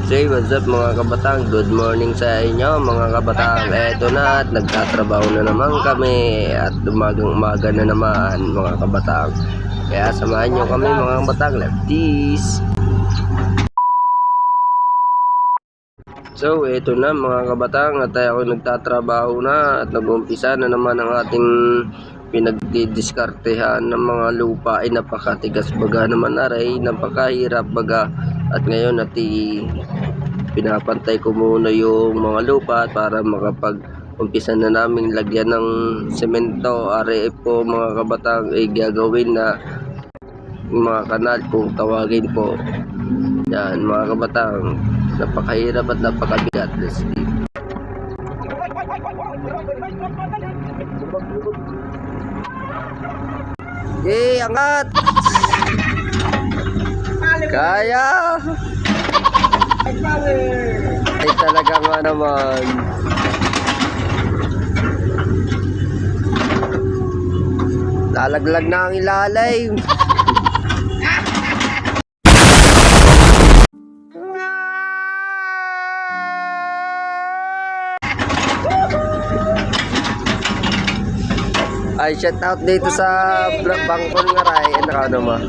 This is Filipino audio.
Say what's up mga kabatang, good morning sa inyo mga kabatang. Eto na at nagtatrabaho na naman kami at umagang umaga na naman mga kabatang. Kaya samahan nyo kami mga kabatang, lefties. So eto na mga kabatang at ako nagtatrabaho na at nag-umpisa na naman ang ating pinagdidiskartehan ng mga lupa ay napakatigas baga naman aray, napakahirap baga. At ngayon at pinapantay ko muna yung mga lupa para makapag-umpisa na namin lagyan ng semento. Are po mga kabatang ay gagawin na mga kanal kung tawagin po. Yan mga kabatang, napakahirap at napakabigat. Let's see. Yay, angat! Kaya! Ay talaga nga naman. Lalaglag na ang ilalim. Ay, shout out dito sa Bangkon nga ray. Ano naman?